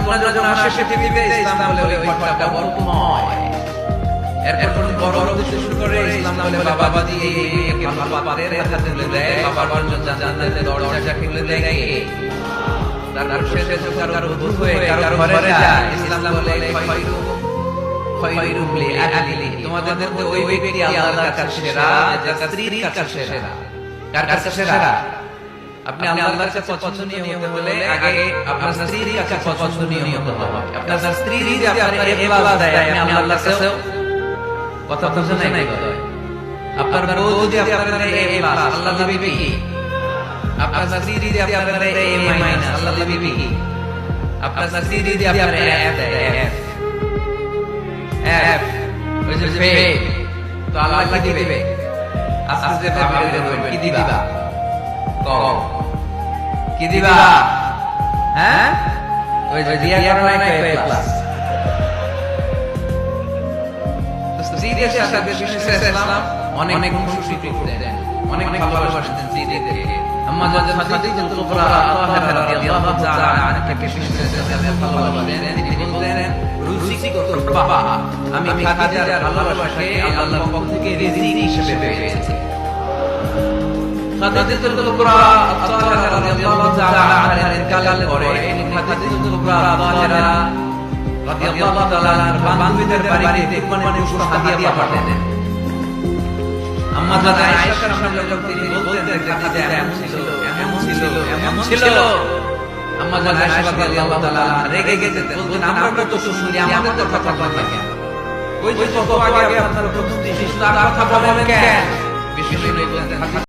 কন্যা যখন আসে পৃথিবীতে ইসলাম বলে ওই ঘরটা বরকতময়। এরপর বড় হতে শুরু করে ইসলাম বলে বাবা দিয়ে এই ভালো পারের হাতে তুলে দেয়, বাবার জন্য জান্নাতের দরজা খুলে দেয় কে? তার শেষে কারো ভুল হয়ে কারো ঘরে যায়, ইসলাম বলে খায়রুম লি আহলি, তোমাদের মধ্যে ওই ব্যক্তি আল্লাহর কাছে সেরা যার স্ত্রীর কাছে সেরা। কার কাছে সেরা? আপনি আল্লাহর কাছে পছন্দনীয় হতে হলে আগে আপনার স্ত্রীর কাছে পছন্দনীয় হতে হবে। আপনার স্ত্রী যদি আপনার ইখলাস দেয়, আপনি আল্লাহর কাছে কথা বুঝেন নাই? আপনার বউ যদি আপনার ইখলাস, আল্লাহ দিবে কি? আপনার স্ত্রী যদি আপনার মাইনাস, আল্লাহ দিবে কি? আপনার স্ত্রী যদি আপনার এফ ওই যে ফেল, তো আল্লাহ কি দিবে? আস্তে ভাবে দেবেন। কি দিবা? কও কি দিবা? হ্যাঁ, ওই যে দিয়া করে নাই এ প্লাস। তো সিরিয়াস আসা ইসলাম অনেক খুশি করতেন, অনেক ভালোবাসতেন সিরিয়াসকে। আম্মা জান খাদিজাতুল কুবরা তাহারা রাদিয়াল্লাহু তাআলা আনহা কে ভালোবাসতেন। তিনি বলতেন, রুজি কত বাবা, আমি খাদিজার ভালোবাসাকে আল্লাহর পক্ষ থেকে রিজিক হিসেবে পেয়েছি। খাদিজাতুল কুবরা তাহারা রাদিয়াল্লাহু তাআলা আনহা ইন্তেকাল করে খাদিজাতুল কুবরা তাহারা রাদিয়াল্লাহু তাআলা বান্ধবীদের বাড়িতে কুরবানির গোশত হাদিয়া পাঠাতেন। আম্মা জান আয়েশার সামনে যখন তিনি বলতেন যে খাদিজা এমন ছিল, আম্মা জান আয়েশা রাদিয়াল্লাহু তাআলা রেগে যেতেন, বলতেন আমরা তো শুনি, আমাদের তো কথা বলেন কেন? ওই যে কত আগে আপনারা প্রথম দিন কথা বলেন কেন? বিশেষ করে বলতেন